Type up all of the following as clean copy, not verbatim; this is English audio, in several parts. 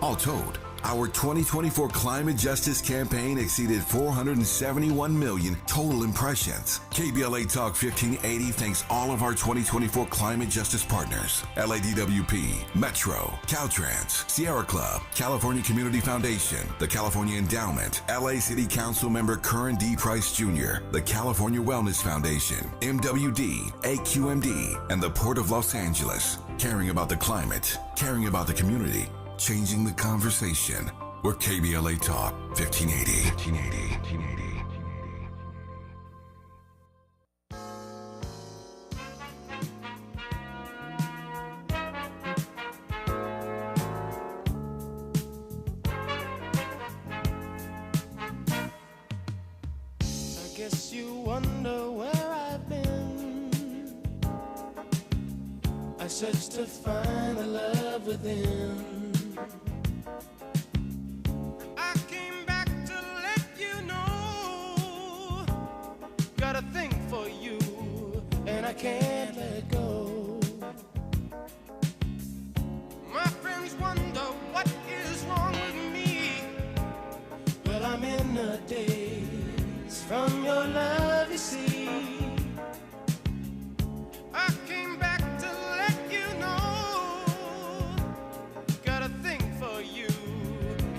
All told, our 2024 climate justice campaign exceeded 471 million total impressions. KBLA Talk 1580 thanks all of our 2024 climate justice partners: LADWP, Metro, Caltrans, Sierra Club, California Community Foundation, the California Endowment, LA City Council member Curran D. Price Jr., the California Wellness Foundation, MWD, AQMD, and the Port of Los Angeles. Caring about the climate, caring about the community, changing the conversation. We're KBLA Talk 1580. I guess you wonder where I've been. I searched to find the love within. I came back to let you know, got a thing for you, and I can't let go. My friends wonder what is wrong with me. Well, I'm in a daze from your love, you see. I came back to let you know, got a thing for you,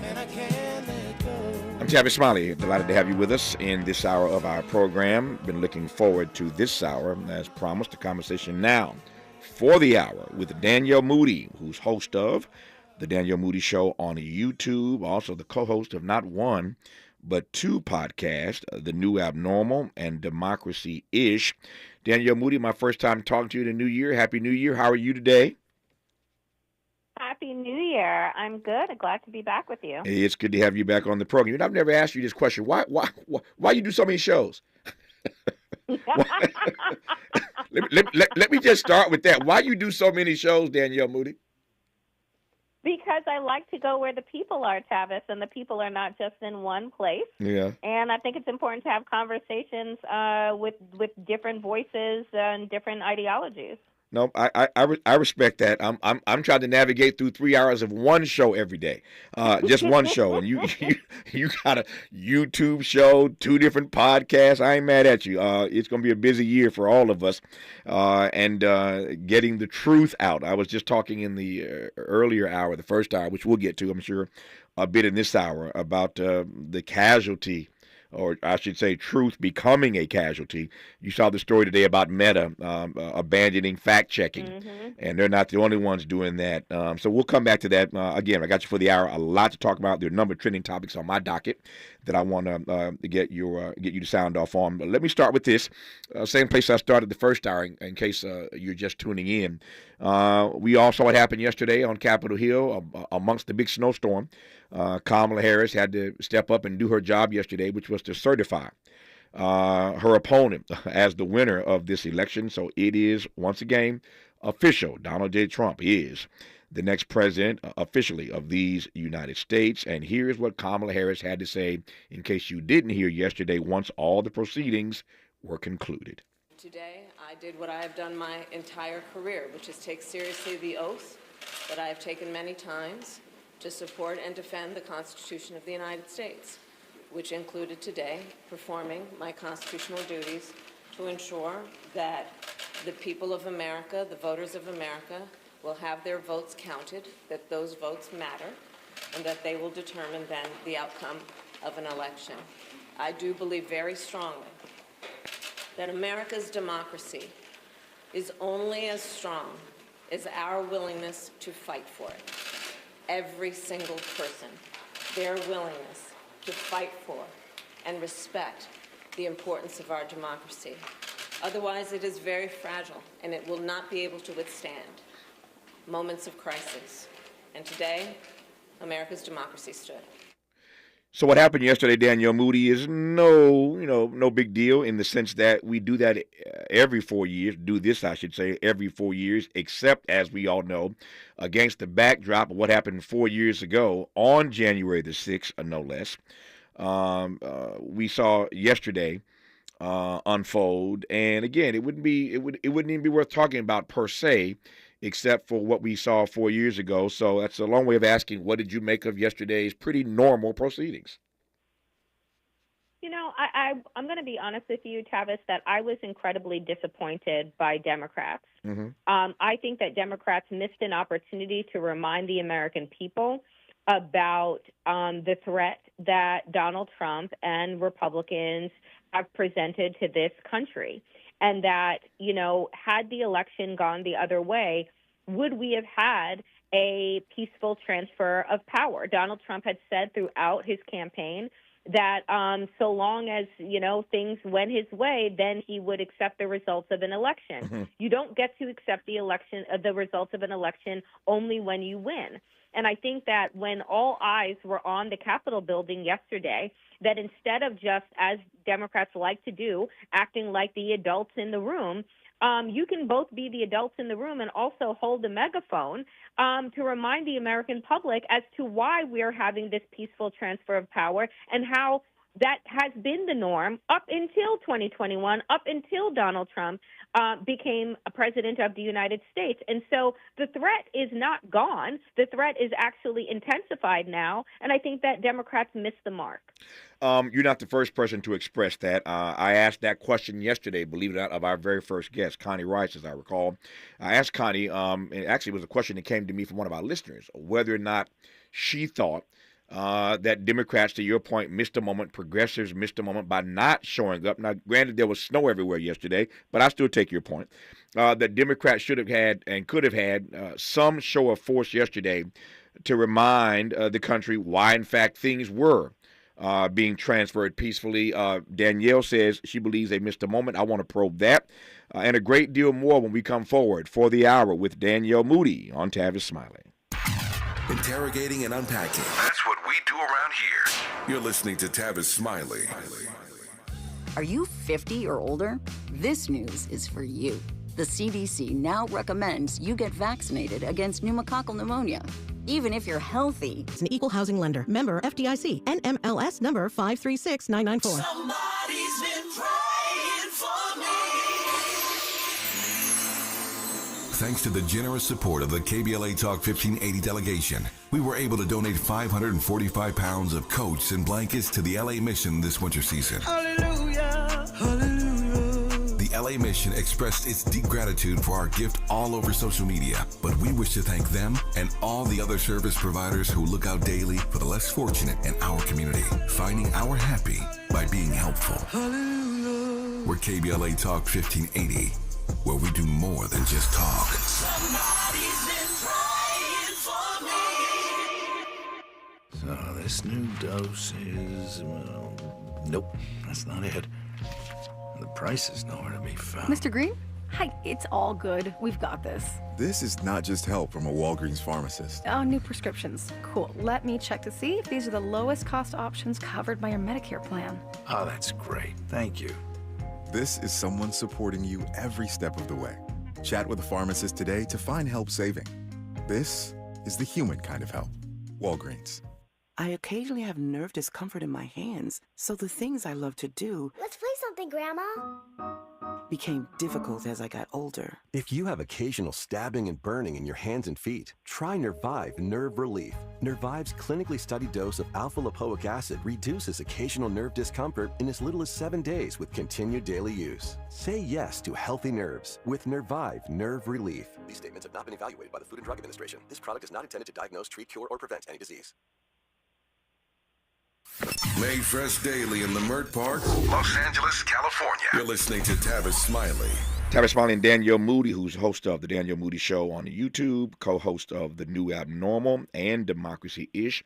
and I can't let go. I'm Tavis, Smiley. Delighted to have you with us in this hour of our program. Been looking forward to this hour. As promised, the conversation now for the hour with Danielle Moody, who's host of The Danielle Moody Show on YouTube, also the co-host of not one, but two podcasts, The New Abnormal and Democracy-ish. Danielle Moody, my first time talking to you in the new year. Happy New Year. How are you today? Happy New Year. I'm good. I'm glad to be back with you. Hey, it's good to have you back on the program. You know, I've never asked you this question. Why you do so many shows? let me just start with that. Why you do so many shows, Danielle Moody? Because I like to go where the people are, Tavis, and the people are not just in one place. Yeah. And I think it's important to have conversations with different voices and different ideologies. No, I respect that. I'm trying to navigate through 3 hours of one show every day, just one show, and you got a YouTube show, two different podcasts. I ain't mad at you. It's gonna be a busy year for all of us, and getting the truth out. I was just talking in the earlier hour, the first hour, which we'll get to, I'm sure, a bit in this hour about the casualty. Or I should say truth becoming a casualty. You saw the story today about Meta abandoning fact-checking, and they're not the only ones doing that. So we'll come back to that. Again, I got you for the hour. A lot to talk about. There are a number of trending topics on my docket that I want to get you to sound off on. But let me start with this. Same place I started the first hour in case you're just tuning in. We all saw what happened yesterday on Capitol Hill amongst the big snowstorm. Kamala Harris had to step up and do her job yesterday, which was to certify her opponent as the winner of this election. So it is, once again, official. Donald J. Trump is the next president officially of these United States. And here's what Kamala Harris had to say in case you didn't hear yesterday once all the proceedings were concluded. Today, I did what I have done my entire career, which is take seriously the oath that I have taken many times to support and defend the Constitution of the United States, which included today performing my constitutional duties to ensure that the people of America, the voters of America, will have their votes counted, that those votes matter, and that they will determine then the outcome of an election. I do believe very strongly that America's democracy is only as strong as our willingness to fight for it. Every single person, their willingness to fight for and respect the importance of our democracy. Otherwise, it is very fragile, and it will not be able to withstand moments of crisis. And today, America's democracy stood. So what happened yesterday, Danielle Moody, is no big deal in the sense that we do that every 4 years, every 4 years, except, as we all know, against the backdrop of what happened 4 years ago on January the 6th, no less. We saw yesterday unfold, and again, it wouldn't even be worth talking about per se except for what we saw 4 years ago. So that's a long way of asking, what did you make of yesterday's pretty normal proceedings? You know, I'm going to be honest with you, Tavis, that I was incredibly disappointed by Democrats. Mm-hmm. I think that Democrats missed an opportunity to remind the American people about the threat that Donald Trump and Republicans have presented to this country. And that, you know, had the election gone the other way, would we have had a peaceful transfer of power? Donald Trump had said throughout his campaign that so long as, you know, things went his way, then he would accept the results of an election. Mm-hmm. You don't get to accept the results of an election only when you win. And I think that when all eyes were on the Capitol building yesterday, that instead of just, as Democrats like to do, acting like the adults in the room, you can both be the adults in the room and also hold the megaphone to remind the American public as to why we're having this peaceful transfer of power and how that has been the norm up until 2021, up until Donald Trump became a president of the United States. And so the threat is not gone. The threat is actually intensified now. And I think that Democrats missed the mark. You're not the first person to express that. I asked that question yesterday, believe it or not, of our very first guest, Connie Rice, as I recall. I asked Connie, and actually it was a question that came to me from one of our listeners, whether or not she thought that Democrats, to your point, missed a moment, progressives missed a moment by not showing up. Now, granted, there was snow everywhere yesterday, but I still take your point that Democrats should have had and could have had some show of force yesterday to remind the country why, in fact, things were being transferred peacefully. Danielle says she believes they missed a moment. I want to probe that and a great deal more when we come forward for the hour with Danielle Moody on Tavis Smiley. Interrogating and unpacking. That's what we do around here. You're listening to Tavis Smiley. Are you 50 or older? This news is for you. The CDC now recommends you get vaccinated against pneumococcal pneumonia, even if you're healthy. It's an equal housing lender. Member FDIC. NMLS number 536994. Somebody's been praying for me. Thanks to the generous support of the KBLA Talk 1580 delegation, we were able to donate 545 pounds of coats and blankets to the LA Mission this winter season. Hallelujah, hallelujah. The LA Mission expressed its deep gratitude for our gift all over social media, but we wish to thank them and all the other service providers who look out daily for the less fortunate in our community, finding our happy by being helpful. Hallelujah. We're KBLA Talk 1580. Where we do more than just talk. Somebody's been praying for me. So this new dose is, well, nope, that's not it. The price is nowhere to be found. Mr. Green? Hi, it's all good. We've got this. This is not just help from a Walgreens pharmacist. Oh, new prescriptions. Cool. Let me check to see if these are the lowest cost options covered by your Medicare plan. Oh, that's great. Thank you. This is someone supporting you every step of the way. Chat with a pharmacist today to find help saving. This is the human kind of help. Walgreens. I occasionally have nerve discomfort in my hands, so the things I love to do... Let's play something, Grandma. ...became difficult as I got older. If you have occasional stabbing and burning in your hands and feet, try Nervive Nerve Relief. Nervive's clinically studied dose of alpha-lipoic acid reduces occasional nerve discomfort in as little as 7 days with continued daily use. Say yes to healthy nerves with Nervive Nerve Relief. These statements have not been evaluated by the Food and Drug Administration. This product is not intended to diagnose, treat, cure, or prevent any disease. Made fresh daily in Leimert Park, Los Angeles, California. You're listening to Tavis Smiley. Tavis Smiley and Danielle Moody, who's host of the Danielle Moody Show on YouTube, co-host of The New Abnormal and Democracy-ish,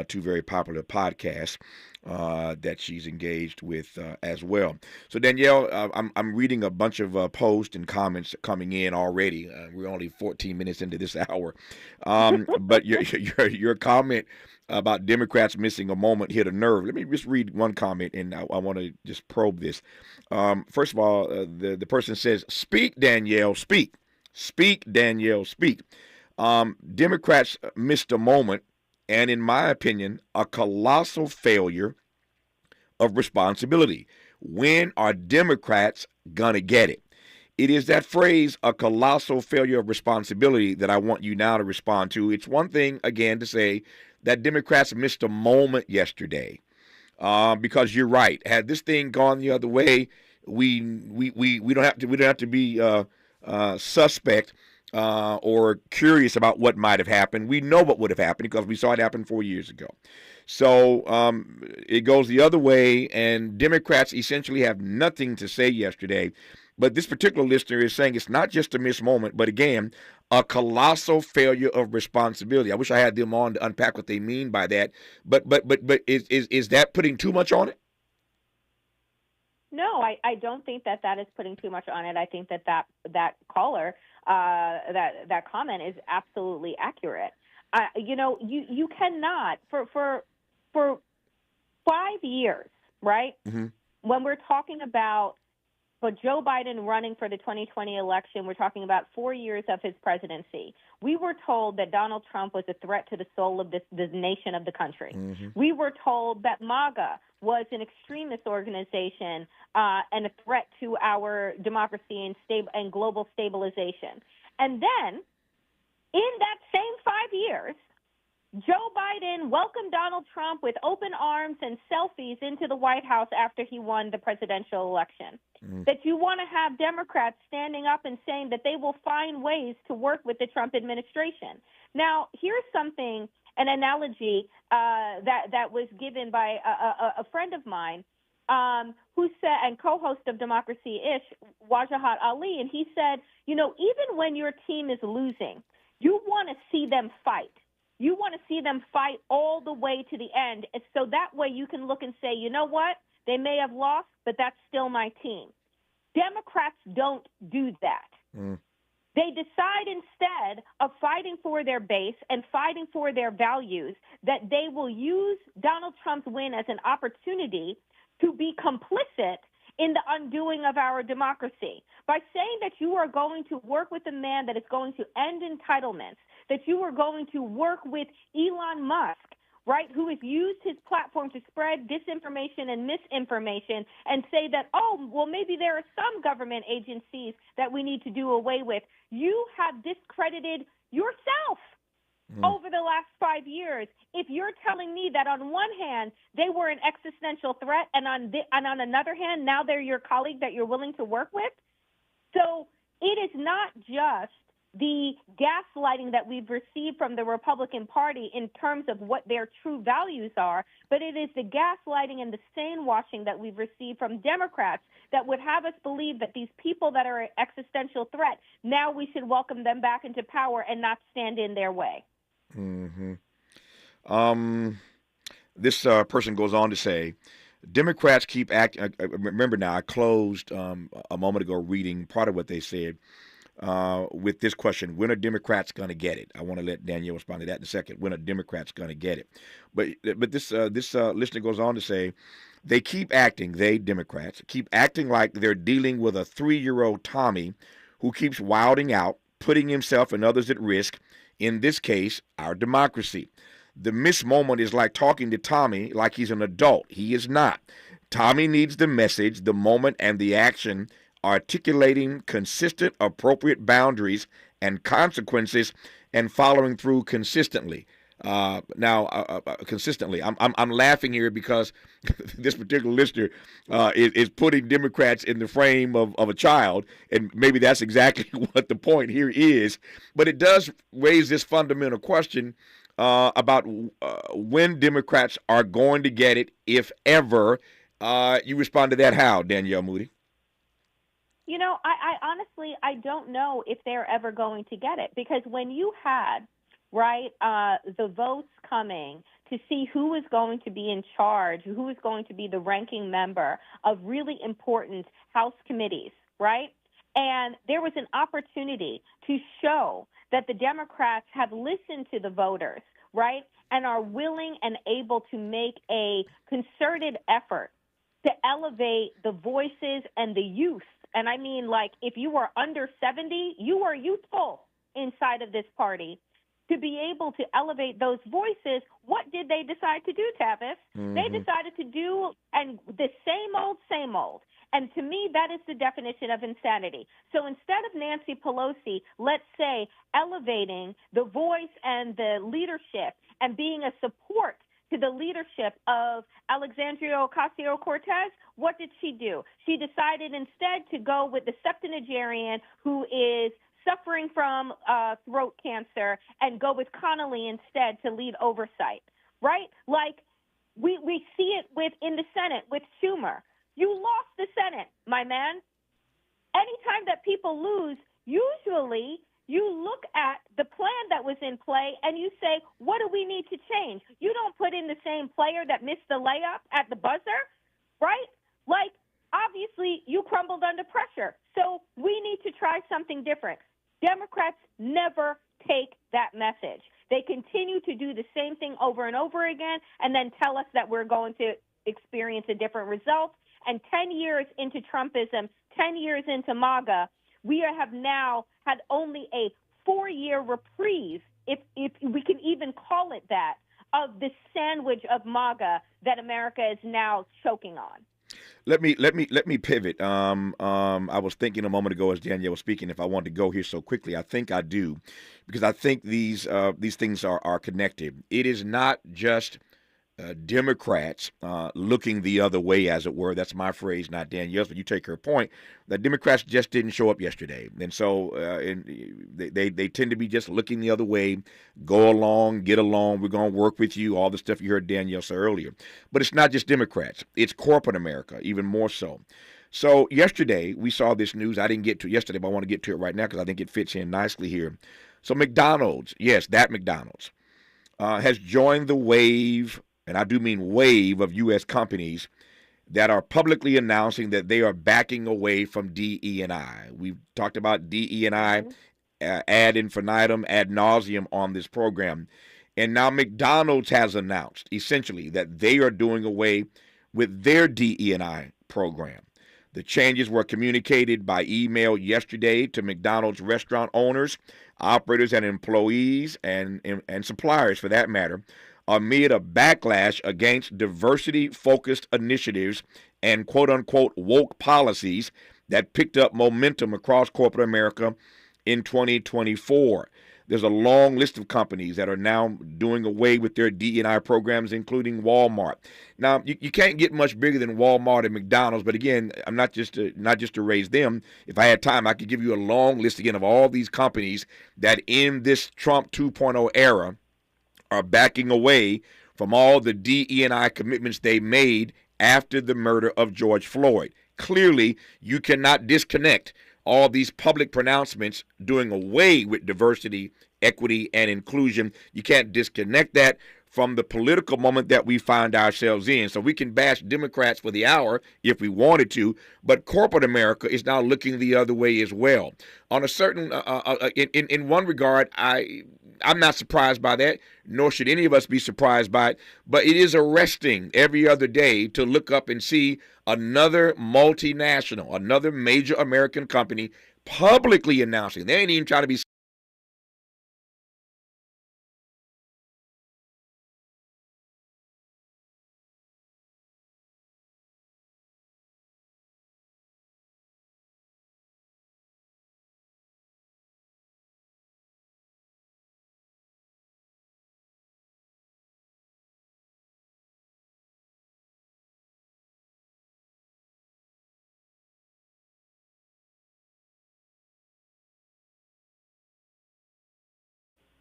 two very popular podcasts that she's engaged with as well. So Danielle, I'm reading a bunch of posts and comments coming in already. We're only 14 minutes into this hour, but your comment about Democrats missing a moment hit a nerve. Let me just read one comment, and I want to just probe this. First of all, the person says, "Speak, Danielle, speak. Speak, Danielle, speak." Democrats missed a moment, and in my opinion, a colossal failure of responsibility. When are Democrats gonna get it? It is that phrase, a colossal failure of responsibility, that I want you now to respond to. It's one thing, again, to say that Democrats missed a moment yesterday, because you're right. Had this thing gone the other way, we don't have to be suspect or curious about what might have happened. We know what would have happened because we saw it happen 4 years ago. So it goes the other way, and Democrats essentially have nothing to say yesterday. But this particular listener is saying it's not just a missed moment, but again, a colossal failure of responsibility. I wish I had them on to unpack what they mean by that. But is that putting too much on it? No, I don't think that is putting too much on it. I think that caller, that comment is absolutely accurate. You cannot for 5 years, right? Mm-hmm. When we're talking about Joe Biden running for the 2020 election, we're talking about 4 years of his presidency. We were told that Donald Trump was a threat to the soul of this nation, of the country. Mm-hmm. We were told that MAGA was an extremist organization and a threat to our democracy and global stabilization. And then, in that same 5 years, Joe Biden welcomed Donald Trump with open arms and selfies into the White House after he won the presidential election. That you want to have Democrats standing up and saying that they will find ways to work with the Trump administration. Now, here's something, an analogy that was given by a friend of mine who said, and co-host of Democracy-ish, Wajahat Ali, and he said, even when your team is losing, you want to see them fight. You want to see them fight all the way to the end. And so that way you can look and say, you know what? They may have lost, but that's still my team. Democrats don't do that. They decide instead of fighting for their base and fighting for their values that they will use Donald Trump's win as an opportunity to be complicit in the undoing of our democracy. By saying that you are going to work with a man that is going to end entitlements, that you are going to work with Elon Musk, right, who has used his platform to spread disinformation and misinformation and say that, maybe there are some government agencies that we need to do away with. You have discredited yourself over the last 5 years. If you're telling me that on one hand they were an existential threat and on another hand now they're your colleague that you're willing to work with. So it is not just the gaslighting that we've received from the Republican Party in terms of what their true values are, but it is the gaslighting and the stain washing that we've received from Democrats that would have us believe that these people that are an existential threat, now we should welcome them back into power and not stand in their way. Mm-hmm. This person goes on to say, Democrats keep acting. Remember now, I closed a moment ago reading part of what they said with this question: when are Democrats going to get it? I want to let Danielle respond to that in a second. When are Democrats going to get it? But this listener goes on to say, they Democrats keep acting like they're dealing with a 3-year-old Tommy who keeps wilding out, putting himself and others at risk. In this case, our democracy. The missed moment is like talking to Tommy like he's an adult. He is not. Tommy needs the message, the moment, and the action, articulating consistent, appropriate boundaries and consequences, and following through consistently. Consistently. I'm laughing here because this particular listener is putting Democrats in the frame of a child, and maybe that's exactly what the point here is. But it does raise this fundamental question about when Democrats are going to get it, if ever. You respond to that how, Danielle Moody? I honestly, I don't know if they're ever going to get it, because when you had, the votes coming to see who is going to be in charge, who is going to be the ranking member of really important House committees, right? And there was an opportunity to show that the Democrats have listened to the voters, right, and are willing and able to make a concerted effort to elevate the voices and the youth. And I mean, if you are under 70, you are youthful inside of this party. To be able to elevate those voices, what did they decide to do, Tavis? They decided to do the same old, And to me, that is the definition of insanity. So instead of Nancy Pelosi, let's say, elevating the voice and the leadership and being a support to the leadership of Alexandria Ocasio-Cortez, what did she do? She decided instead to go with the septuagenarian who is suffering from throat cancer and go with Connolly instead to lead oversight, right? Like we see it in the Senate with Schumer. You lost the Senate, my man. Anytime that people lose, usually you look at the plan that was in play and you say, what do we need to change? You don't put in the same player that missed the layup at the buzzer, right? Like, obviously, you crumbled under pressure. So we need to try something different. Democrats never take that message. They continue to do the same thing over and over again and then tell us that we're going to experience a different result. And 10 years into Trumpism, 10 years into MAGA, we have now had only a 4-year reprieve, if we can even call it that, of the sandwich of MAGA that America is now choking on. Let me pivot. I was thinking a moment ago as Danielle was speaking, if I wanted to go here so quickly. I think I do, because I think these things are connected. It is not just Democrats looking the other way, as it were. That's my phrase, not Danielle's, but you take her point. The Democrats just didn't show up yesterday. And so they tend to be just looking the other way, go along, get along, we're going to work with you, all the stuff you heard Danielle say earlier. But it's not just Democrats. It's corporate America, even more so. So yesterday, we saw this news. I didn't get to it yesterday, but I want to get to it right now because I think it fits in nicely here. So McDonald's, yes, that McDonald's, has joined the wave, and I do mean wave, of U.S. companies that are publicly announcing that they are backing away from DE&I. We've talked about DE&I ad infinitum, ad nauseum on this program. And now McDonald's has announced, essentially, that they are doing away with their DE&I program. The changes were communicated by email yesterday to McDonald's restaurant owners, operators, and employees, and suppliers, for that matter, amid a backlash against diversity-focused initiatives and quote-unquote woke policies that picked up momentum across corporate America in 2024. There's a long list of companies that are now doing away with their DE&I programs, including Walmart. Now, you can't get much bigger than Walmart and McDonald's, but again, I'm not just to raise them. If I had time, I could give you a long list again of all these companies that in this Trump 2.0 era are backing away from all the DE&I commitments they made after the murder of George Floyd. Clearly, you cannot disconnect all these public pronouncements doing away with diversity, equity, and inclusion. You can't disconnect that from the political moment that we find ourselves in. So we can bash Democrats for the hour if we wanted to, but corporate America is now looking the other way as well. On a certain, in one regard, I'm not surprised by that, nor should any of us be surprised by it, but it is arresting every other day to look up and see another multinational, another major American company publicly announcing. They ain't even trying to be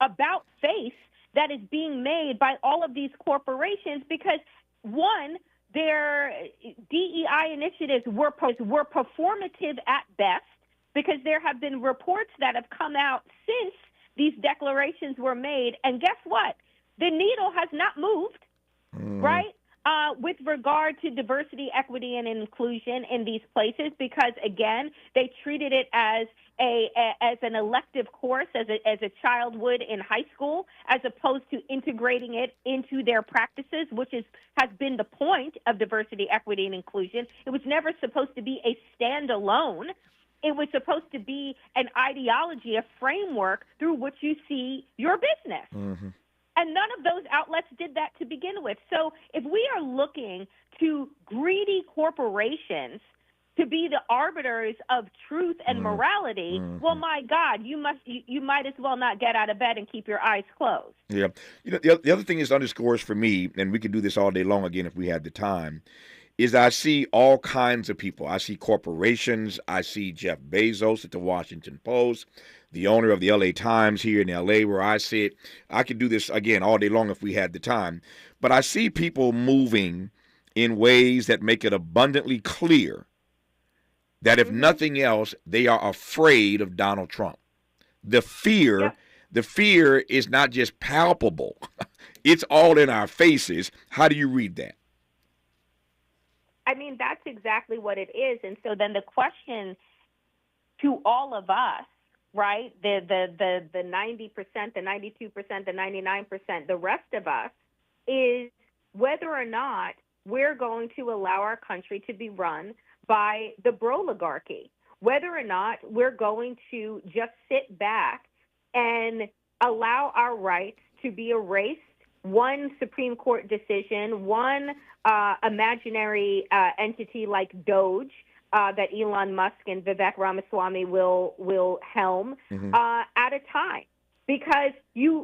about face that is being made by all of these corporations because, one, their DEI initiatives were performative at best because there have been reports that have come out since these declarations were made. And guess what? The needle has not moved, right, with regard to diversity, equity, and inclusion in these places because, again, they treated it as an elective course, as a child would in high school, as opposed to integrating it into their practices, which has been the point of diversity, equity, and inclusion. It was never supposed to be a standalone. It was supposed to be an ideology, a framework through which you see your business. Mm-hmm. And none of those outlets did that to begin with. So if we are looking to greedy corporations to be the arbiters of truth and morality, well, my God, you might as well not get out of bed and keep your eyes closed. Yeah. The other thing is underscores for me, and we could do this all day long again if we had the time, is I see all kinds of people. I see corporations. I see Jeff Bezos at the Washington Post, the owner of the LA Times here in LA where I sit. I could do this again all day long if we had the time. But I see people moving in ways that make it abundantly clear that if nothing else, they are afraid of Donald Trump. The fear is not just palpable. It's all in our faces. How do you read that? I mean, that's exactly what it is. And so then the question to all of us, right, the 90%, the 92%, the 99%, the rest of us, is whether or not we're going to allow our country to be run by the broligarchy, whether or not we're going to just sit back and allow our rights to be erased, one Supreme Court decision, one imaginary entity like Doge that Elon Musk and Vivek Ramaswamy will helm at a time. Because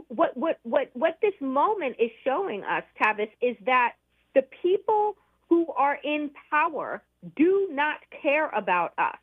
what this moment is showing us, Tavis, is that the people who are in power do not care about us,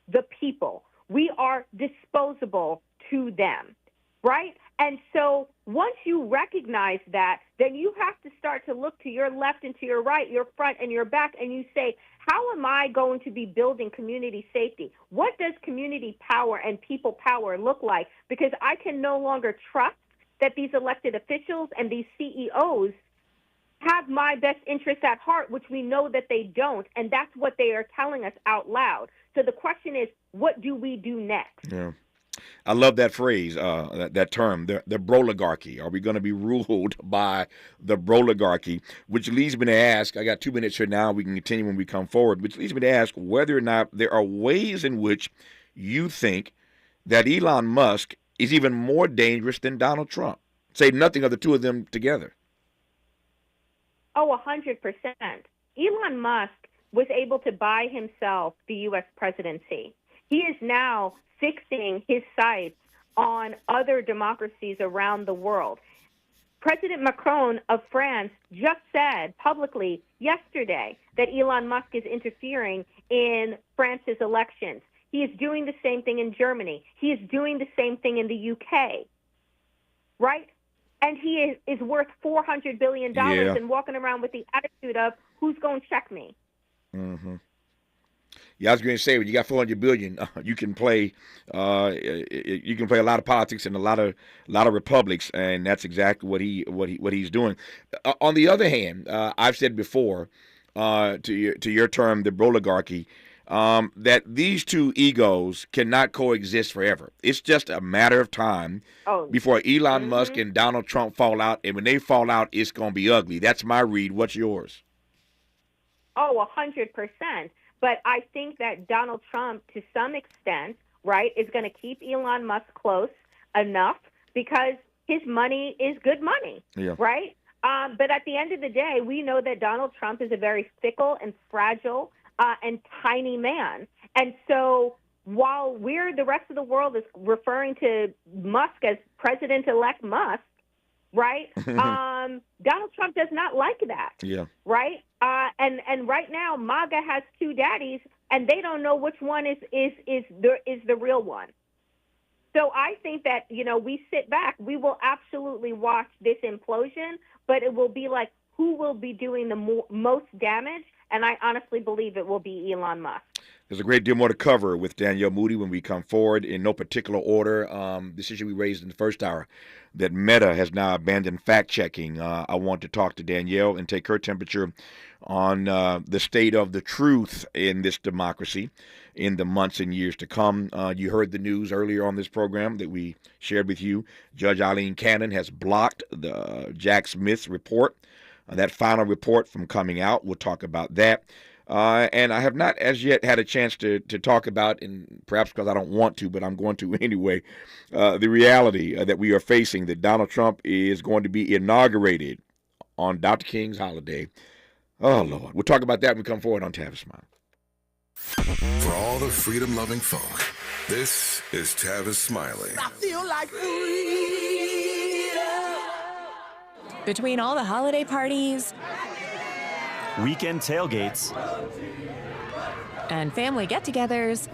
the people. We are disposable to them, right? And so once you recognize that, then you have to start to look to your left and to your right, your front and your back, and you say, how am I going to be building community safety? What does community power and people power look like? Because I can no longer trust that these elected officials and these CEOs have my best interest at heart, which we know that they don't, and that's what they are telling us out loud. So the question is, what do we do next? Yeah. I love that phrase, that term, the broligarchy. Are we going to be ruled by the broligarchy? Which leads me to ask, I got 2 minutes here now, we can continue when we come forward, which leads me to ask whether or not there are ways in which you think that Elon Musk is even more dangerous than Donald Trump. Say nothing of the two of them together. Oh, 100%. Elon Musk was able to buy himself the U.S. presidency. He is now fixing his sights on other democracies around the world. President Macron of France just said publicly yesterday that Elon Musk is interfering in France's elections. He is doing the same thing in Germany. He is doing the same thing in the UK, right? And he is worth $400 billion and walking around with the attitude of, who's going to check me? Mm-hmm. Yeah, I was going to say, when you got $400 billion, you can play a lot of politics and a lot of republics, and that's exactly what he's doing. On the other hand, I've said before, to your term, the broligarchy, that these two egos cannot coexist forever. It's just a matter of time before Elon Musk and Donald Trump fall out, and when they fall out, it's going to be ugly. That's my read. What's yours? Oh, 100%. But I think that Donald Trump, to some extent, right, is going to keep Elon Musk close enough because his money is good money, right? But at the end of the day, we know that Donald Trump is a very fickle and fragile and tiny man. And so while the rest of the world is referring to Musk as President-elect Musk, right, Donald Trump does not like that, right? And right now, MAGA has two daddies, and they don't know which one is the real one. So I think that, we sit back. We will absolutely watch this implosion, but it will be like, who will be doing the most damage? And I honestly believe it will be Elon Musk. There's a great deal more to cover with Danielle Moody when we come forward in no particular order. This issue we raised in the first hour, that Meta has now abandoned fact-checking. I want to talk to Danielle and take her temperature on the state of the truth in this democracy in the months and years to come. You heard the news earlier on this program that we shared with you. Judge Eileen Cannon has blocked the Jack Smith's report, that final report from coming out. We'll talk about that. And I have not as yet had a chance to talk about, and perhaps because I don't want to, but I'm going to anyway, the reality that we are facing, that Donald Trump is going to be inaugurated on Dr. King's holiday. Oh, Lord. We'll talk about that when we come forward on Tavis Smiley. For all the freedom-loving folk, this is Tavis Smiley. I feel like freedom. Between all the holiday parties, weekend tailgates, and family get-togethers,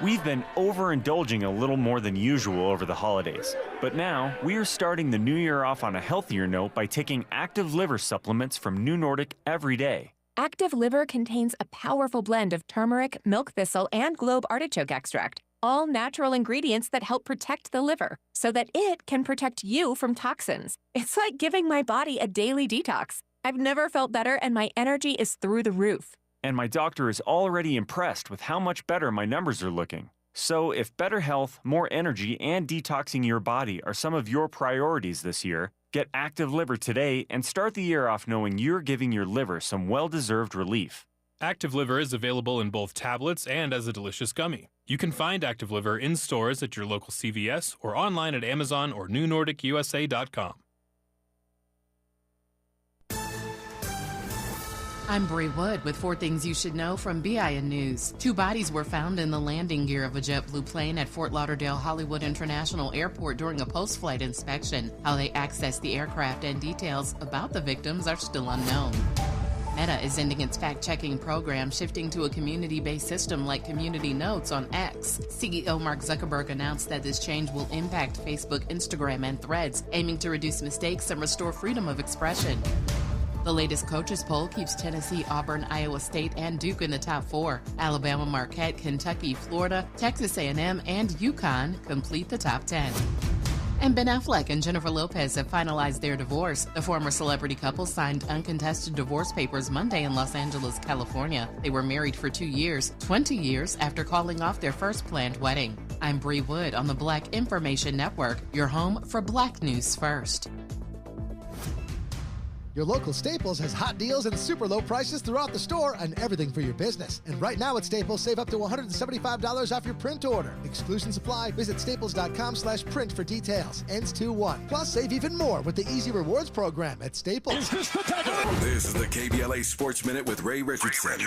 we've been overindulging a little more than usual over the holidays. But now, we are starting the new year off on a healthier note by taking active liver supplements from New Nordic every day. Active Liver contains a powerful blend of turmeric, milk thistle, and globe artichoke extract, all natural ingredients that help protect the liver so that it can protect you from toxins. It's like giving my body a daily detox. I've never felt better, and my energy is through the roof. And my doctor is already impressed with how much better my numbers are looking. So if better health, more energy, and detoxing your body are some of your priorities this year, get Active Liver today and start the year off knowing you're giving your liver some well-deserved relief. Active Liver is available in both tablets and as a delicious gummy. You can find Active Liver in stores at your local CVS or online at Amazon or newnordicusa.com. I'm Bree Wood with 4 things you should know from BIN News. 2 bodies were found in the landing gear of a JetBlue plane at Fort Lauderdale Hollywood International Airport during a post-flight inspection. How they accessed the aircraft and details about the victims are still unknown. Meta is ending its fact-checking program, shifting to a community-based system like Community Notes on X. CEO Mark Zuckerberg announced that this change will impact Facebook, Instagram, and Threads, aiming to reduce mistakes and restore freedom of expression. The latest coaches poll keeps Tennessee, Auburn, Iowa State, and Duke in the top 4. Alabama, Marquette, Kentucky, Florida, Texas A&M, and UConn complete the top 10. And Ben Affleck and Jennifer Lopez have finalized their divorce. The former celebrity couple signed uncontested divorce papers Monday in Los Angeles, California. They were married for 2 years, 20 years after calling off their first planned wedding. I'm Bree Wood on the Black Information Network, your home for Black News First. Your local Staples has hot deals and super low prices throughout the store on everything for your business. And right now at Staples, save up to $175 off your print order. Exclusions apply. Visit staples.com/print for details. Ends 2/1. Plus, save even more with the Easy Rewards program at Staples. This is the KBLA Sports Minute with Ray Richardson.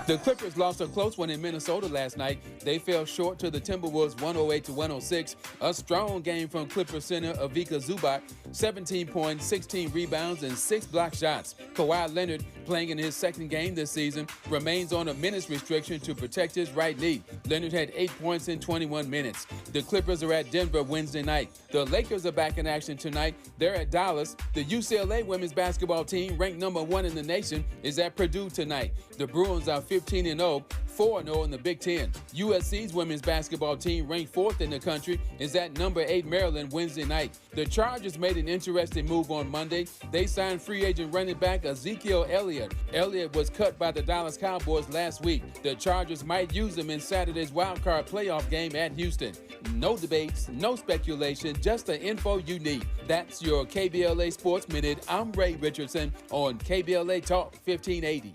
The Clippers lost a close one in Minnesota last night. They fell short to the Timberwolves 108-106. A strong game from Clipper center Ivica Zubac, 17 points, 16 rebounds, and 6 block shots. Kawhi Leonard, playing in his second game this season, remains on a minutes restriction to protect his right knee. Leonard had 8 points in 21 minutes. The Clippers are at Denver Wednesday night. The Lakers are back in action tonight. They're at Dallas. The UCLA women's basketball team, ranked number 1 in the nation, is at Purdue tonight. The Bruins are 15-0, 4-0 in the Big Ten. USC's women's basketball team, ranked 4th in the country, is at number 8 Maryland Wednesday night. The Chargers made an interesting move on Monday. They signed free agent running back Ezekiel Elliott. Elliott was cut by the Dallas Cowboys last week. The Chargers might use him in Saturday's wildcard playoff game at Houston. No debates, no speculation, just the info you need. That's your KBLA Sports Minute. I'm Ray Richardson on KBLA Talk 1580.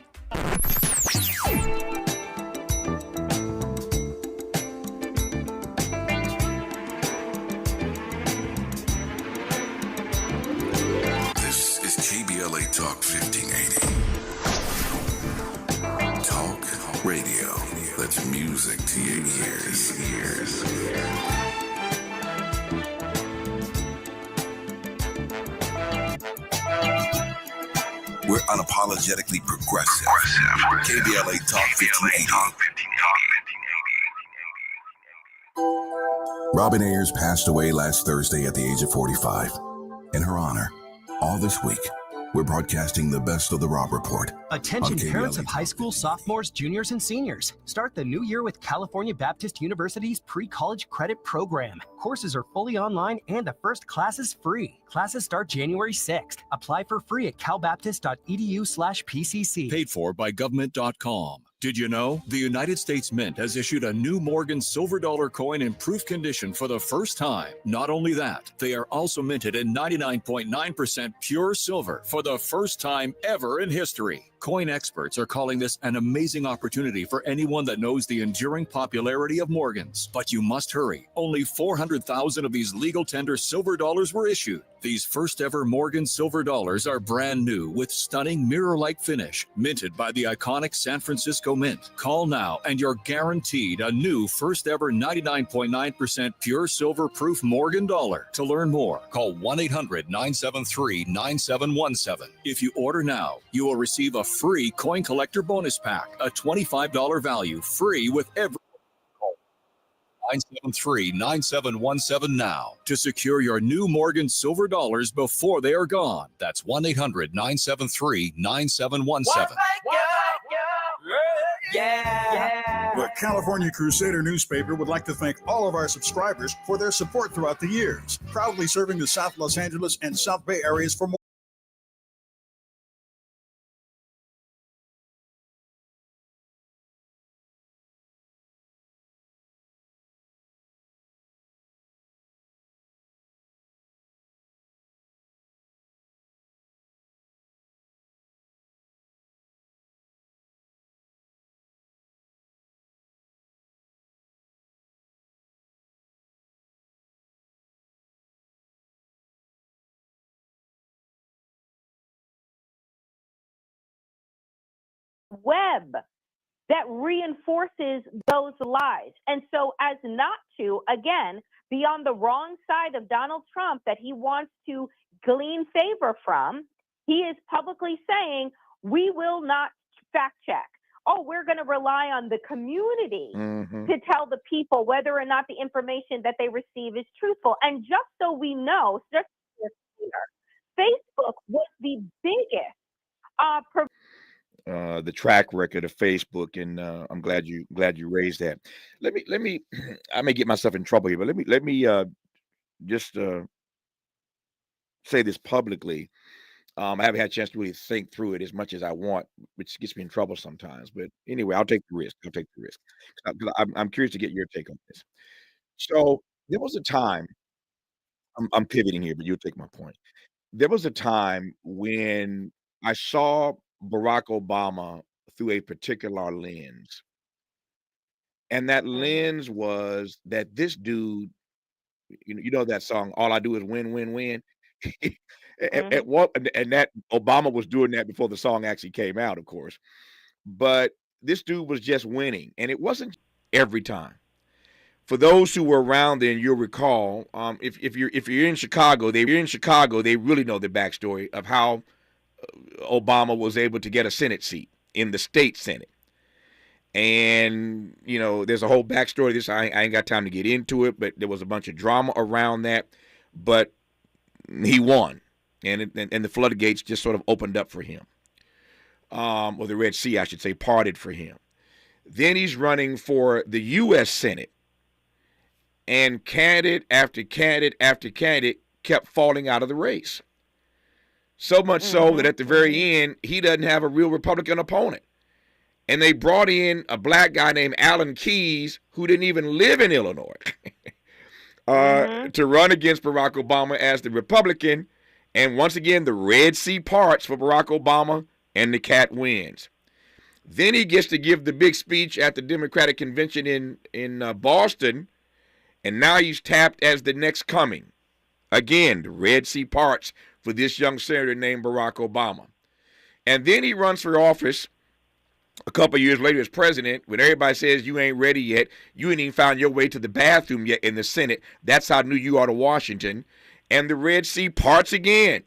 This is KBLA Talk 1580. Talk radio. That's music to your ears. We're unapologetically progressive. KBLA Talk 1580. Robin Ayers passed away last Thursday at the age of 45. In her honor, all this week, we're broadcasting the best of the Rob Report. Attention parents of high school sophomores, juniors, and seniors. Start the new year with California Baptist University's pre-college credit program. Courses are fully online and the first class is free. Classes start January 6th. Apply for free at calbaptist.edu/PCC. Paid for by government.com. Did you know the United States Mint has issued a new Morgan silver dollar coin in proof condition for the first time? Not only that, they are also minted in 99.9% pure silver for the first time ever in history. Coin experts are calling this an amazing opportunity for anyone that knows the enduring popularity of Morgans. But you must hurry. Only 400,000 of these legal tender silver dollars were issued. These first ever Morgan silver dollars are brand new with stunning mirror-like finish, minted by the iconic San Francisco Mint. Call now and you're guaranteed a new first ever 99.9% pure silver proof Morgan dollar. To learn more, call 1-800-973-9717. If you order now, you will receive a free coin collector bonus pack, a $25 value, free with every 973-9717 now to secure your new Morgan silver dollars before they are gone. That's 1-800-973-9717. The California Crusader newspaper would like to thank all of our subscribers for their support throughout the years, proudly serving the South Los Angeles and South Bay areas for more. Web that reinforces those lies. And so, as not to, again, be on the wrong side of Donald Trump that he wants to glean favor from, he is publicly saying, we will not fact check. Oh, we're going to rely on the community to tell the people whether or not the information that they receive is truthful. And just so we know, just so we're clear, Facebook was the biggest the track record of Facebook, and I'm glad you raised that. Let me I may get myself in trouble here, but let me just say this publicly. I haven't had a chance to really think through it as much as I want, which gets me in trouble sometimes. But anyway, I'll take the risk. I'll take the risk. 'Cause I'm curious to get your take on this. So there was a time. I'm pivoting here, but you'll take my point. There was a time when I saw Barack Obama through a particular lens, and that lens was that this dude, you know that song, "All I Do Is Win, Win, Win." At what and that Obama was doing that before the song actually came out, of course. But this dude was just winning, and it wasn't every time. For those who were around then, you'll recall, if you're in Chicago, they really know the backstory of how Obama was able to get a Senate seat in the state Senate. And, there's a whole backstory to this. I ain't got time to get into it, but there was a bunch of drama around that. But he won, and the floodgates just sort of opened up for him. Or the Red Sea, I should say, parted for him. Then he's running for the U.S. Senate. And candidate after candidate after candidate kept falling out of the race. So much so that at the very end, he doesn't have a real Republican opponent. And they brought in a black guy named Alan Keyes, who didn't even live in Illinois, to run against Barack Obama as the Republican. And once again, the Red Sea parts for Barack Obama, and the cat wins. Then he gets to give the big speech at the Democratic convention in Boston, and now he's tapped as the next coming. Again, the Red Sea parts for this young senator named Barack Obama. And then he runs for office a couple of years later as president, when everybody says you ain't ready yet, you ain't even found your way to the bathroom yet in the Senate. That's how new you are to Washington. And the Red Sea parts again,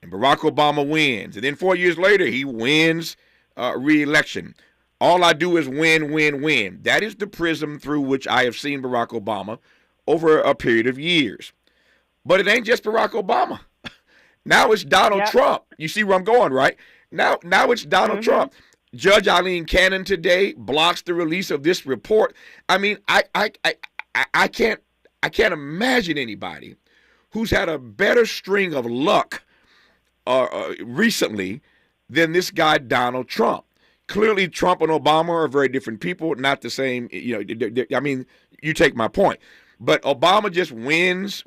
and Barack Obama wins. And then 4 years later, he wins re-election. All I do is win, win, win. That is the prism through which I have seen Barack Obama over a period of years. But it ain't just Barack Obama. Now it's Donald Trump. You see where I'm going, right? Now it's Donald Trump. Judge Eileen Cannon today blocks the release of this report. I mean, I can't imagine anybody who's had a better string of luck recently than this guy Donald Trump. Clearly, Trump and Obama are very different people, not the same. I mean, you take my point. But Obama just wins,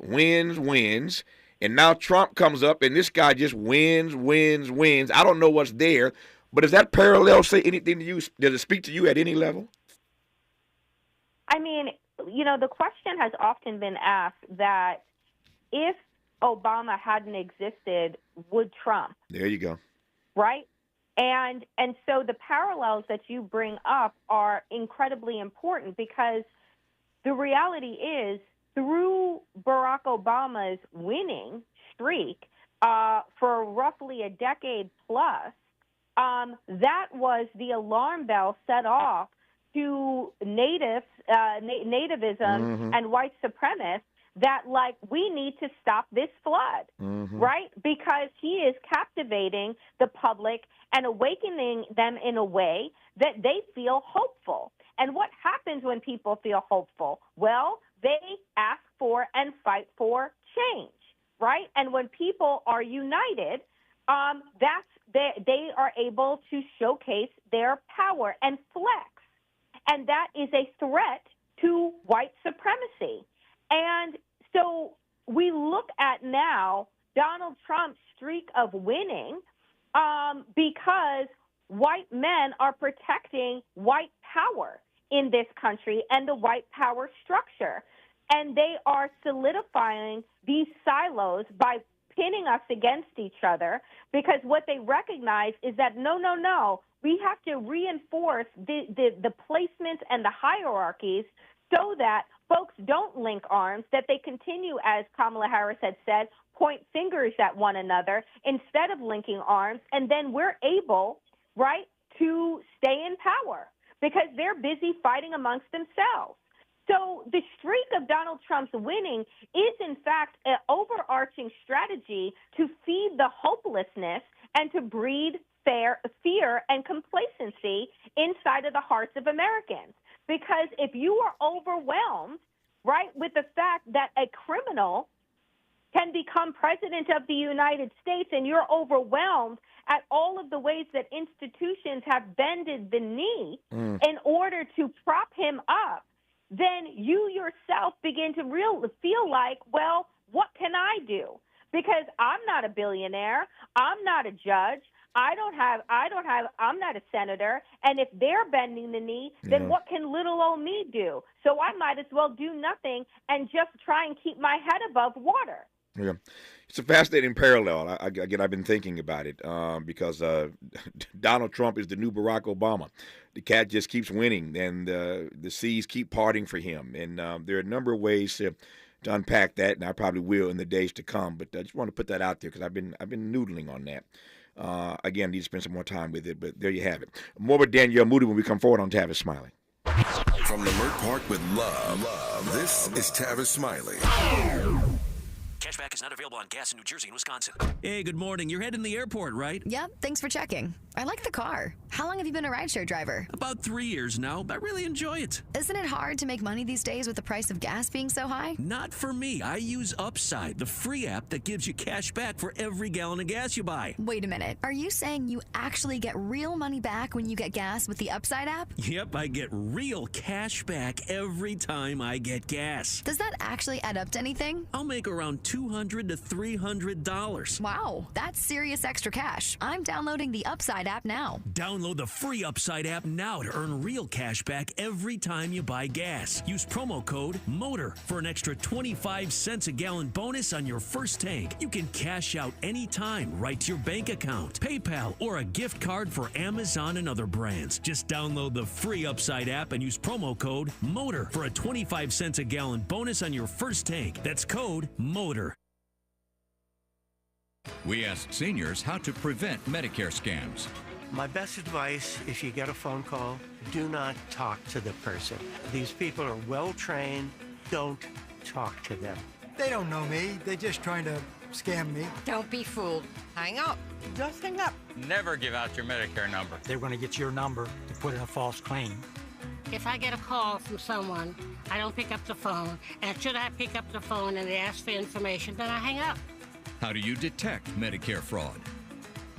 and now Trump comes up, and this guy just wins. I don't know what's there, But does that parallel say anything to you? Does it speak to you at any level? I mean, the question has often been asked that if Obama hadn't existed, would Trump? There you go. Right? And so the parallels that you bring up are incredibly important because the reality is through Barack Obama's winning streak for roughly a decade plus, that was the alarm bell set off to nativism and white supremacists that, like, we need to stop this flood, right? Because he is captivating the public and awakening them in a way that they feel hopeful. And what happens when people feel hopeful? Well, they ask for and fight for change, right? And when people are united, they are able to showcase their power and flex. And that is a threat to white supremacy. And so we look at now Donald Trump's streak of winning because white men are protecting white power in this country and the white power structure. And they are solidifying these silos by pinning us against each other because what they recognize is that, no, we have to reinforce the placements and the hierarchies so that folks don't link arms, that they continue, as Kamala Harris had said, point fingers at one another instead of linking arms, and then we're able, right, to stay in power because they're busy fighting amongst themselves. So the streak of Donald Trump's winning is, in fact, an overarching strategy to feed the hopelessness and to breed fear and complacency inside of the hearts of Americans. Because if you are overwhelmed, right, with the fact that a criminal can become president of the United States and you're overwhelmed at all of the ways that institutions have bended the knee in order to prop him up, then you yourself begin to feel like, well, what can I do? Because I'm not a billionaire. I'm not a judge. I'm not a senator. And if they're bending the knee, then what can little old me do? So I might as well do nothing and just try and keep my head above water. Yeah. It's a fascinating parallel. I've been thinking about it because Donald Trump is the new Barack Obama. The cat just keeps winning, and the seas keep parting for him. And there are a number of ways to unpack that, and I probably will in the days to come. But I just want to put that out there because I've been noodling on that. Again, need to spend some more time with it, but there you have it. More with Danielle Moody when we come forward on Tavis Smiley. From Lamert Park with love, this is Tavis Smiley. Cashback is not available on gas in New Jersey and Wisconsin. Hey, good morning. You're heading to the airport, right? Yep, thanks for checking. I like the car. How long have you been a rideshare driver? About 3 years now. I really enjoy it. Isn't it hard to make money these days with the price of gas being so high? Not for me. I use Upside, the free app that gives you cash back for every gallon of gas you buy. Wait a minute. Are you saying you actually get real money back when you get gas with the Upside app? Yep, I get real cash back every time I get gas. Does that actually add up to anything? I'll make around $200 to $300. Wow, that's serious extra cash. I'm downloading the Upside app now. Download the free Upside app now to earn real cash back every time you buy gas. Use promo code MOTOR for an extra 25 cents a gallon bonus on your first tank. You can cash out anytime right to your bank account, PayPal, or a gift card for Amazon and other brands. Just download the free Upside app and use promo code MOTOR for a 25 cents a gallon bonus on your first tank. That's code MOTOR. We asked seniors how to prevent Medicare scams. My best advice, if you get a phone call, do not talk to the person. These people are well trained. Don't talk to them. They don't know me. They're just trying to scam me. Don't be fooled. Hang up. Just hang up. Never give out your Medicare number. They're going to get your number to put in a false claim. If I get a call from someone, I don't pick up the phone. And should I pick up the phone and they ask for information, then I hang up. How do you detect Medicare fraud?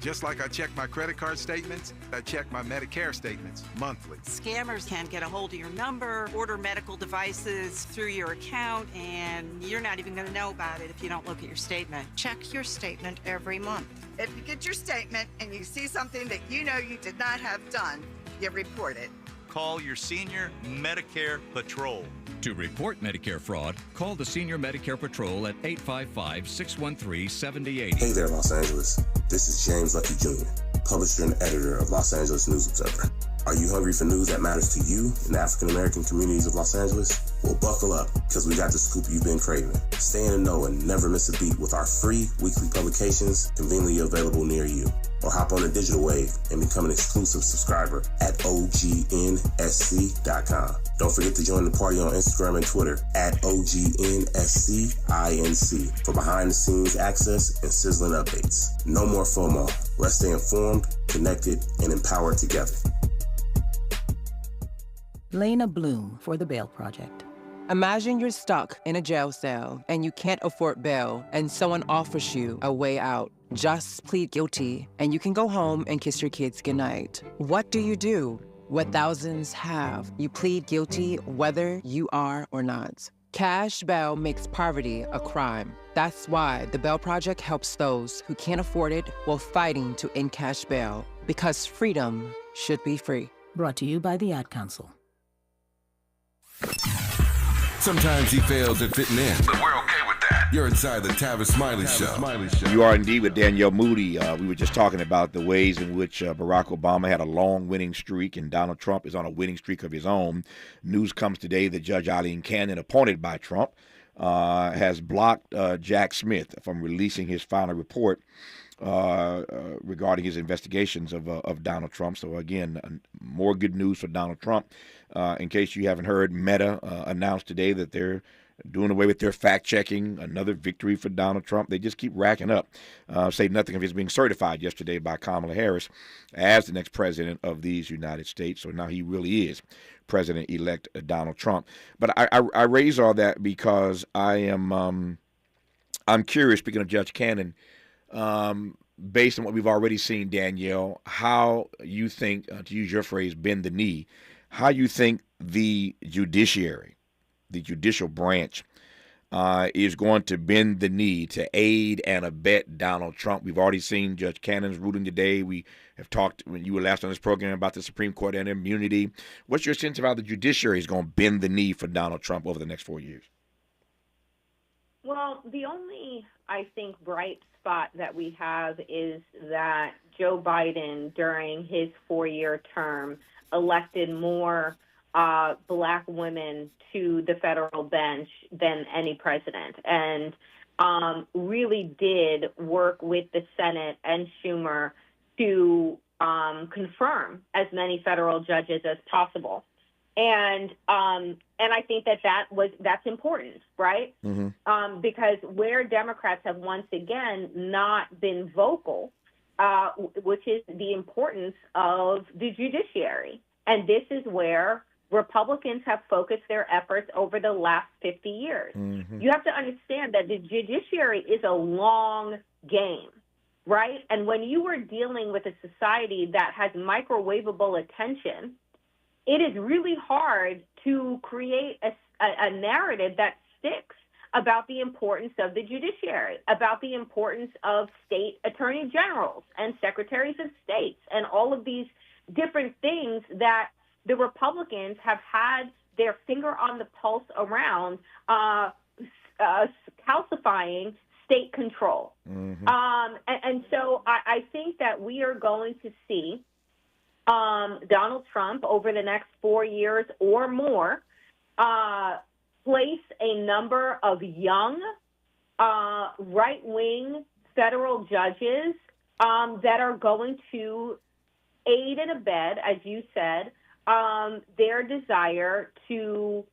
Just like I check my credit card statements, I check my Medicare statements monthly. Scammers can get a hold of your number, order medical devices through your account, and you're not even going to know about it if you don't look at your statement. Check your statement every month. If you get your statement and you see something that you know you did not have done, you report it. Call your Senior Medicare Patrol. To report Medicare fraud, call the Senior Medicare Patrol at 855-613-7080. Hey there, Los Angeles. This is James Lucky Jr., publisher and editor of Los Angeles News Observer. Are you hungry for news that matters to you in the African-American communities of Los Angeles? Well, buckle up, because we got the scoop you've been craving. Stay in the know and never miss a beat with our free weekly publications conveniently available near you. Or hop on the digital wave and become an exclusive subscriber at OGNSC.com. Don't forget to join the party on Instagram and Twitter at OGNSCINC for behind-the-scenes access and sizzling updates. No more FOMO. Let's stay informed, connected, and empowered together. Lena Bloom for the Bail Project. Imagine you're stuck in a jail cell and you can't afford bail and someone offers you a way out. Just plead guilty and you can go home and kiss your kids goodnight. What do? What thousands have. You plead guilty whether you are or not. Cash bail makes poverty a crime. That's why the Bail Project helps those who can't afford it while fighting to end cash bail. Because freedom should be free. Brought to you by the Ad Council. Sometimes he fails at fitting in, but we're okay with that. You're inside the Tavis Smiley Show. You are indeed with Danielle Moody. We were just talking about the ways in which Barack Obama had a long winning streak and Donald Trump is on a winning streak of his own. News comes today that Judge Eileen Cannon, appointed by Trump, has blocked Jack Smith from releasing his final report regarding his investigations of Donald Trump. So again, more good news for Donald Trump. In case you haven't heard, Meta announced today that they're doing away with their fact-checking, another victory for Donald Trump. They just keep racking up. Say nothing of his being certified yesterday by Kamala Harris as the next president of these United States. So now he really is President-elect Donald Trump. But I raise all that because I'm curious, speaking of Judge Cannon, based on what we've already seen, Danielle, how you think, to use your phrase, bend the knee, how you think the judiciary, the judicial branch, is going to bend the knee to aid and abet Donald Trump. We've already seen Judge Cannon's ruling today. We have talked, when you were last on this program, about the Supreme Court and immunity. What's your sense of how the judiciary is going to bend the knee for Donald Trump over the next 4 years? Well, the only, I think, bright spot that we have is that Joe Biden, during his 4-year term, elected more black women to the federal bench than any president, and really did work with the Senate and Schumer to confirm as many federal judges as possible. And I think that's important, right? Mm-hmm. Because where Democrats have once again not been vocal, which is the importance of the judiciary. And this is where Republicans have focused their efforts over the last 50 years. Mm-hmm. You have to understand that the judiciary is a long game, right? And when you are dealing with a society that has microwavable attention, it is really hard to create a narrative that sticks about the importance of the judiciary, about the importance of state attorney generals and secretaries of states and all of these different things that the Republicans have had their finger on the pulse around calcifying state control. Mm-hmm. And so I think that we are going to see Donald Trump over the next 4 years or more place a number of young right-wing federal judges that are going to aid and abet, as you said, their desire to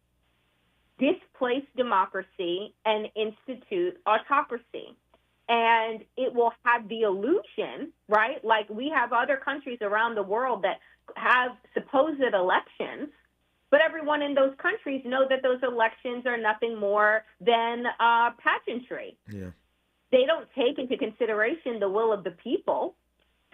displace democracy and institute autocracy. And it will have the illusion, right? Like we have other countries around the world that have supposed elections, but everyone in those countries know that those elections are nothing more than pageantry. Yeah. They don't take into consideration the will of the people.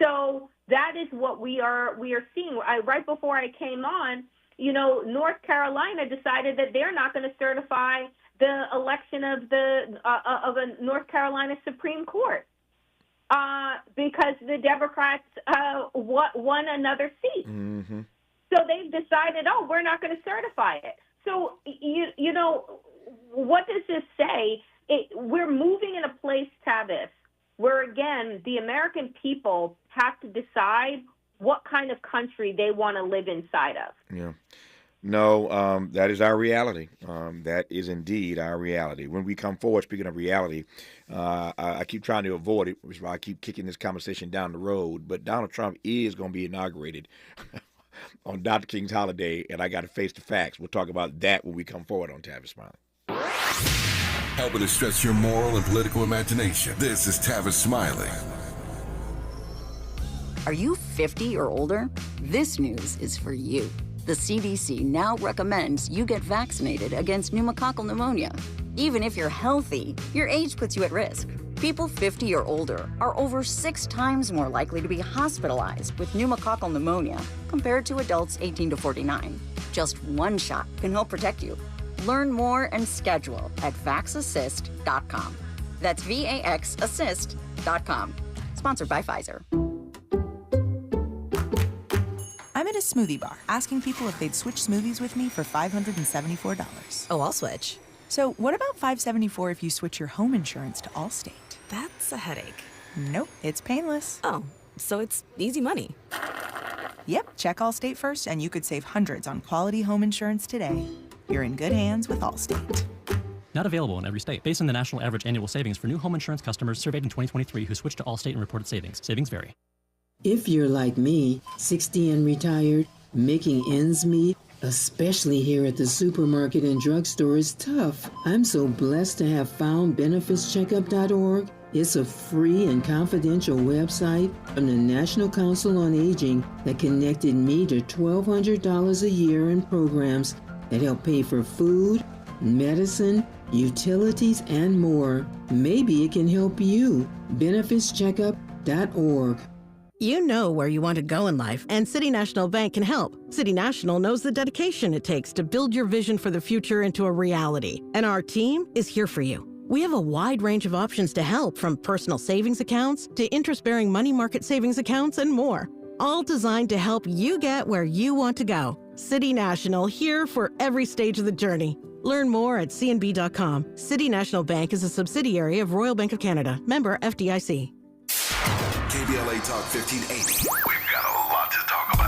So that is what we are seeing. Right before I came on, North Carolina decided that they're not going to certify the election of a North Carolina Supreme Court because the Democrats won another seat. Mm-hmm. So they've decided, we're not going to certify it. So, what does this say? We're moving in a place, Tavis, where, again, the American people have to decide what kind of country they want to live inside of. Yeah. No, that is our reality. That is indeed our reality. When we come forward, speaking of reality, I keep trying to avoid it, which is why I keep kicking this conversation down the road. But Donald Trump is going to be inaugurated on Dr. King's holiday, and I got to face the facts. We'll talk about that when we come forward on Tavis Smiley. Helping to stretch your moral and political imagination. This is Tavis Smiley. Are you 50 or older? This news is for you. The CDC now recommends you get vaccinated against pneumococcal pneumonia. Even if you're healthy, your age puts you at risk. People 50 or older are over 6 times more likely to be hospitalized with pneumococcal pneumonia compared to adults 18 to 49. Just one shot can help protect you. Learn more and schedule at vaxassist.com. That's VAXassist.com. Sponsored by Pfizer. I'm at a smoothie bar asking people if they'd switch smoothies with me for $574. Oh, I'll switch. So what about $574 if you switch your home insurance to Allstate? That's a headache. Nope, it's painless. Oh, so it's easy money. Yep, check Allstate first and you could save hundreds on quality home insurance today. You're in good hands with Allstate. Not available in every state. Based on the national average annual savings for new home insurance customers surveyed in 2023 who switched to Allstate and reported savings. Savings vary. If you're like me, 60 and retired, making ends meet, especially here at the supermarket and drugstore, is tough. I'm so blessed to have found benefitscheckup.org. It's a free and confidential website from the National Council on Aging that connected me to $1,200 a year in programs that help pay for food, medicine, utilities, and more. Maybe it can help you. benefitscheckup.org. You know where you want to go in life, and City National Bank can help. City National knows the dedication it takes to build your vision for the future into a reality, and our team is here for you. We have a wide range of options to help, from personal savings accounts to interest-bearing money market savings accounts and more, all designed to help you get where you want to go. City National, here for every stage of the journey. Learn more at cnb.com. City National Bank is a subsidiary of Royal Bank of Canada, member FDIC. KBLA Talk 1580. We've got a lot to talk about.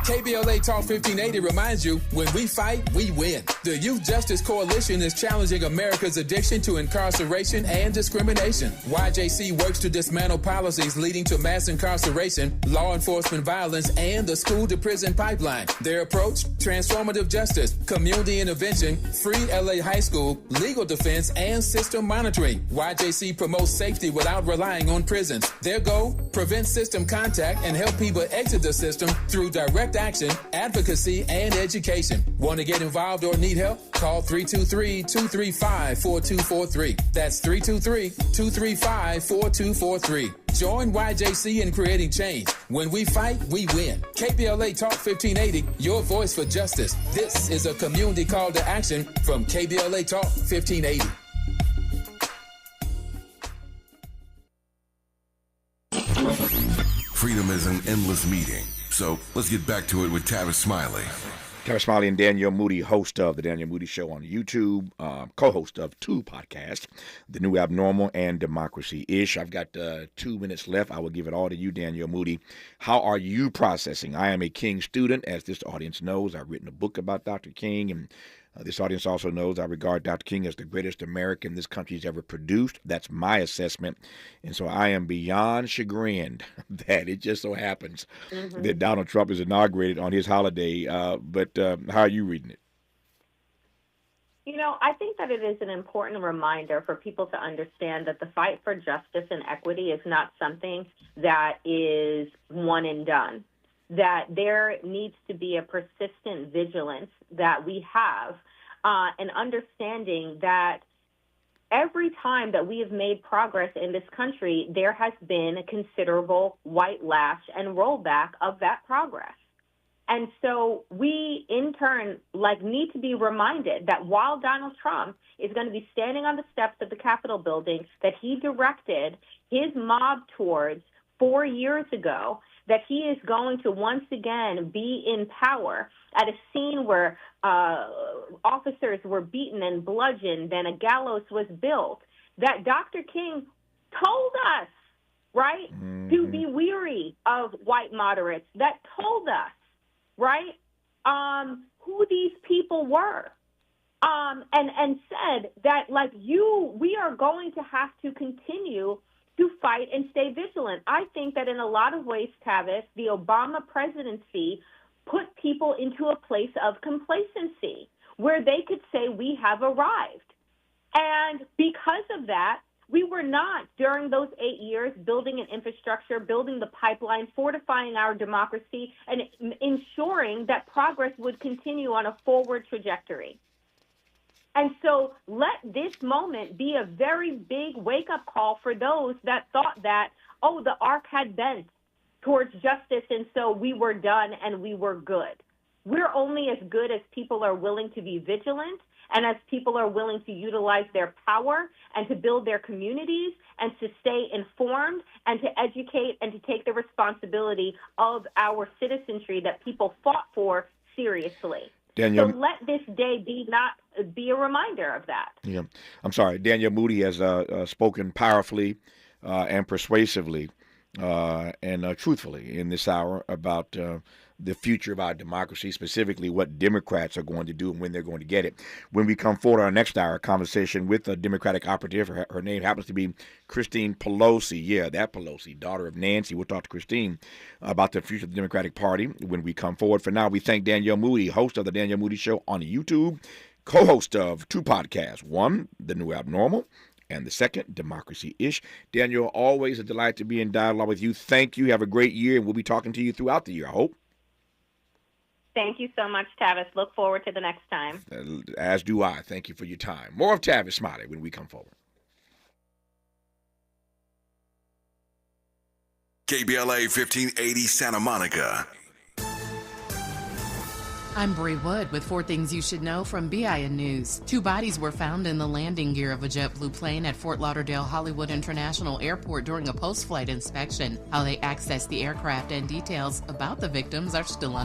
KBLA Talk 1580 reminds you, when we fight, we win. The Youth Justice Coalition is challenging America's addiction to incarceration and discrimination. YJC works to dismantle policies leading to mass incarceration, law enforcement violence, and the school-to-prison pipeline. Their approach? Transformative justice, community intervention, free LA high school, legal defense, and system monitoring. YJC promotes safety without relying on prisons. Their goal? Prevent system contact and help people exit the system through direct action, advocacy, and education. Want to get involved or need help? Call 323-235-4243. That's 323-235-4243. Join YJC in creating change. When we fight, we win. KBLA Talk 1580, your voice for justice. This is a community call to action from KBLA Talk 1580. Freedom is an endless meeting. So let's get back to it with Tavis Smiley. Tavis Smiley and Danielle Moody, host of The Danielle Moody Show on YouTube, co-host of 2 podcasts, The New Abnormal and Democracy-ish. I've got 2 minutes left. I will give it all to you, Danielle Moody. How are you processing? I am a King student, as this audience knows. I've written a book about Dr. King, and this audience also knows I regard Dr. King as the greatest American this country's ever produced. That's my assessment. And so I am beyond chagrined that it just so happens that Donald Trump is inaugurated on his holiday. But how are you reading it? You know, I think that it is an important reminder for people to understand that the fight for justice and equity is not something that is one and done, that there needs to be a persistent vigilance that we have, and understanding that every time that we have made progress in this country, there has been a considerable white lash and rollback of that progress. And so we, in turn, need to be reminded that while Donald Trump is going to be standing on the steps of the Capitol building that he directed his mob towards 4 years ago, that he is going to once again be in power at a scene where officers were beaten and bludgeoned and a gallows was built, that Dr. King told us, right, to be weary of white moderates, that told us, right, who these people were, and said that, we are going to have to continue to fight and stay vigilant. I think that in a lot of ways, Tavis, the Obama presidency put people into a place of complacency where they could say, we have arrived. And because of that, we were not, during those 8 years, building an infrastructure, building the pipeline, fortifying our democracy, and ensuring that progress would continue on a forward trajectory. And so let this moment be a very big wake-up call for those that thought that, the arc had bent towards justice, and so we were done and we were good. We're only as good as people are willing to be vigilant and as people are willing to utilize their power and to build their communities and to stay informed and to educate and to take the responsibility of our citizenry that people fought for seriously. Danielle, so let this day be a reminder of that. Yeah, I'm sorry. Danielle Moody has spoken powerfully and persuasively and truthfully in this hour about the future of our democracy, specifically what Democrats are going to do and when they're going to get it. When we come forward our next hour, a conversation with a Democratic operative. Her name happens to be Christine Pelosi. Yeah, that Pelosi, daughter of Nancy. We'll talk to Christine about the future of the Democratic Party when we come forward. For now, we thank Danielle Moody, host of the Danielle Moody Show on YouTube, co-host of two podcasts. One, The New Abnormal, and the second, Democracy-ish. Danielle, always a delight to be in dialogue with you. Thank you. Have a great year, and we'll be talking to you throughout the year, I hope. Thank you so much, Tavis. Look forward to the next time. As do I. Thank you for your time. More of Tavis Smiley when we come forward. KBLA 1580 Santa Monica. I'm Bree Wood with 4 things you should know from BIN News. 2 bodies were found in the landing gear of a JetBlue plane at Fort Lauderdale Hollywood International Airport during a post-flight inspection. How they accessed the aircraft and details about the victims are still unknown.